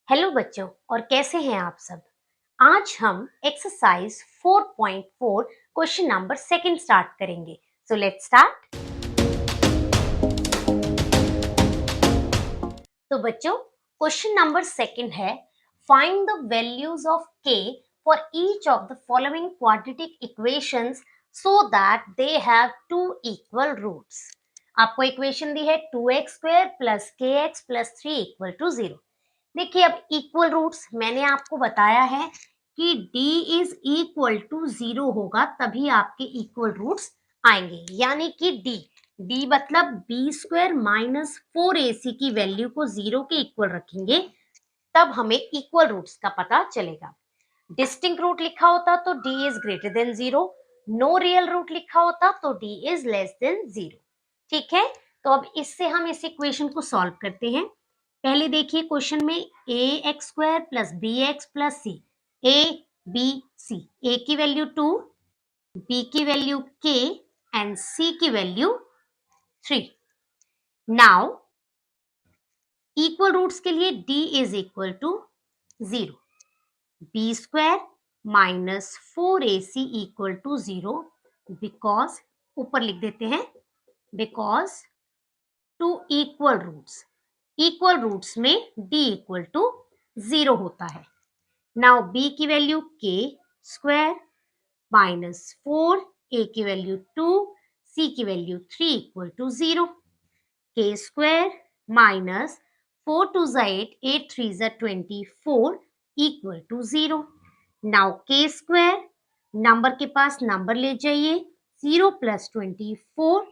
Hello बच्चों, और कैसे हैं आप सब। आज हम exercise 4.4 question number second start करेंगे। So let's start. तो बच्चों, क्वेश्चन नंबर सेकंड है, find the values of k for each of the following quadratic equations so that they have two equal roots. आपको इक्वेशन दी है 2x² plus kx plus 3 equal to 0। देखिए, अब equal roots मैंने आपको बताया है कि d इज इक्वल टू 0 होगा तभी आपके इक्वल रूट्स आएंगे, यानी कि d मतलब b² माइनस 4ac की वैल्यू को 0 के इक्वल रखेंगे तब हमें इक्वल रूट्स का पता चलेगा। डिस्टिंक्ट रूट लिखा होता तो d is greater than 0, no real root लिखा होता तो d इज लेस देन 0। ठीक है, तो अब इससे हम इस इक्वेशन को सॉल्व करते हैं। पहले देखिए क्वेश्चन में ax² plus bx plus c, a b c, a की वैल्यू 2, b की वैल्यू k एंड c की वैल्यू 3। नाउ इक्वल रूट्स के लिए d is equal to 0, b² minus 4ac equal to 0 because, ऊपर लिख देते हैं, बिकॉज टू इक्वल रूट्स में d इक्वल टू 0 होता है। नाउ b की वैल्यू k² माइनस 4, a की वैल्यू 2, c की value 3 equal to 0। k² minus 4 2 8, 8 3 24 equal to 0। Now k² number के पास नंबर ले जाइए, 0 प्लस 24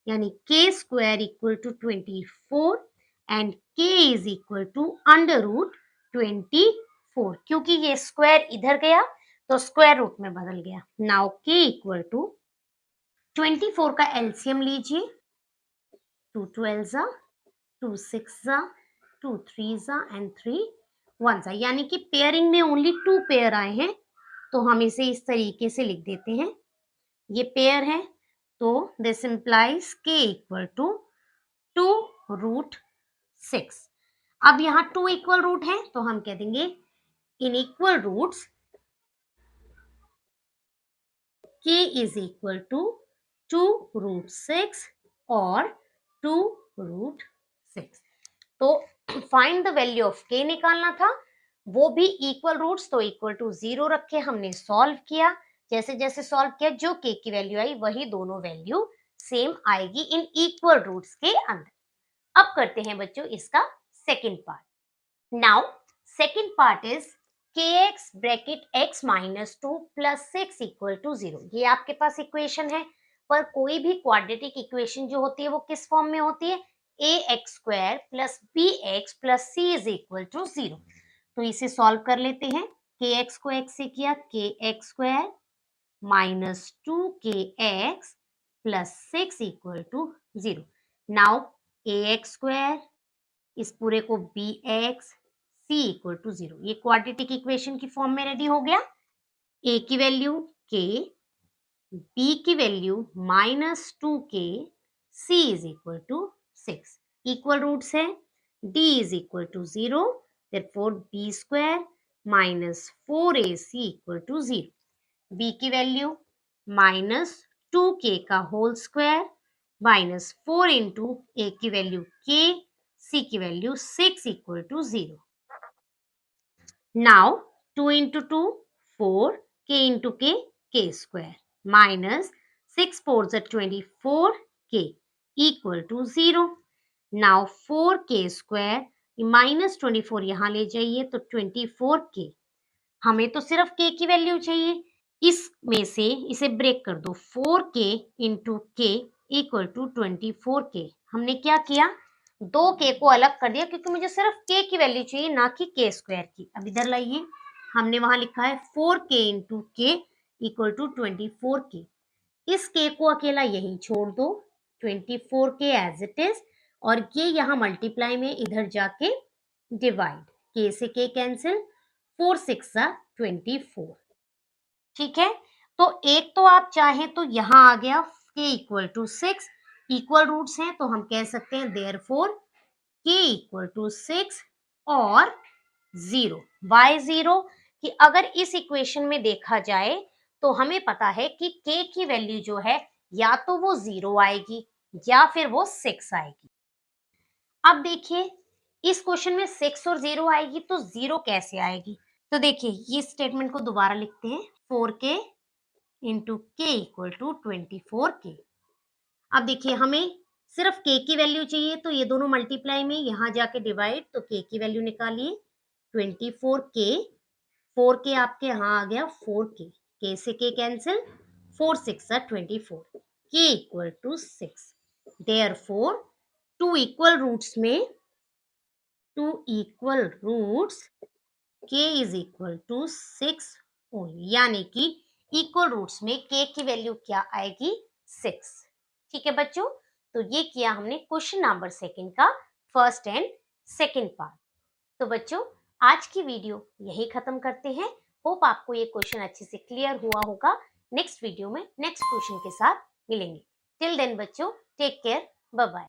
यानी k² equal to 24 and k is equal to under root 24। क्योंकि ये स्क्वायर इधर गया तो स्क्वायर रूट में बदल गया। नाउ k इक्वल टू 24 का एलसीएम लीजिए, 2 12 2 6 2 3 एंड 3 1, यानी कि पेयरिंग में ओनली 2 पेयर आए हैं तो हम इसे इस तरीके से लिख देते हैं। ये पेयर है तो this implies k equal to 2 root 6। अब यहाँ 2 इक्वल रूट है तो हम कह देंगे in equal roots k is equal to 2 root 6 और 2 रूट 6। तो find the value of k निकालना था, वो भी इक्वल रूट्स, तो इक्वल टू 0 रखे हमने सॉल्व किया। जैसे जैसे सॉल्व किया जो k की वैल्यू आई वही दोनों वैल्यू सेम आएगी इन इक्वल रूट्स के अंदर। अब करते हैं बच्चों इसका second part. Now second part is kx bracket x minus 2 plus 6 equal to 0। ये आपके पास इक्वेशन है, पर कोई भी क्वाड्रेटिक इक्वेशन जो होती है वो किस फॉर्म में होती है, ax² plus bx plus c is equal to 0। तो इसे सॉल्व कर लेते हैं। kx को x से किया, kx² minus 2kx plus 6 equal to 0। Now ax² इस पूरे को bx c इक्वल टू 0, ये क्वाड्रेटिक इक्वेशन की फॉर्म में रेडी हो गया। a की वैल्यू k, b की value minus 2k, c is equal to 6। Equal roots है, d is equal to 0, therefore b² minus 4ac equal to 0। b की value minus 2k का whole square minus 4 into a की value k, c की value 6 equal to 0। Now 2 into 2 4, k into k square minus 6 4s are 24, k equal to 0। Now 4k square minus 24 यहाँ ले जाइए तो 24k, हमें तो सिर्फ k की वैल्यू चाहिए, इसमें से इसे ब्रेक कर दो, 4k into k equal to 24k। हमने क्या किया, दो k को अलग कर दिया क्योंकि मुझे सिर्फ k की वैल्यू चाहिए ना कि k स्क्वायर की। अब इधर लाइए, हमने वहां लिखा है 4k into k equal to 24k। इस k को अकेला यही छोड़ दो, 24k एज इट इज, और ये यहाँ मल्टीप्लाई में इधर जाके डिवाइड, k से k कैंसिल, 4 6 24। ठीक है, तो एक तो आप चाहें तो यहाँ आ गया k equal to 6, equal roots हैं तो हम कह सकते हैं देयरफॉर k इक्वल टू 6 और 0। वाई 0 कि अगर इस इक्वेशन में देखा जाए तो हमें पता है कि k की वैल्यू जो है या तो वो 0 आएगी या फिर वो 6 आएगी। अब देखिए इस क्वेश्चन में 6 और 0 आएगी तो 0 कैसे आएगी? तो देखिए ये स्टेटमेंट को दोबारा लिखते हैं, 4k इंटू के इक्वल टू 24k। अब देखिए हमें सिर्फ k की वैल्यू चाहिए तो ये दोनों मल्टीप्लाई में यहाँ जाके डिवाइड, तो k की वैल्यू निकालिए 24k, 4k आपके यहाँ आ गया 4k, k से k cancel, 4 6 24, k equal to 6। Therefore two equal roots में k is equal to 6 only, यानी कि इक्वल रूट्स में k की वैल्यू क्या आएगी? 6। ठीक है बच्चों, तो ये किया हमने क्वेश्चन नंबर 2 का फर्स्ट एंड सेकंड पार्ट। तो बच्चों आज की वीडियो यही खत्म करते हैं। होप आपको ये क्वेश्चन अच्छे से क्लियर हुआ होगा। नेक्स्ट वीडियो में नेक्स्ट क्वेश्चन के साथ मिलेंगे। टिल देन बच्चों टेक केयर, बाय बाय।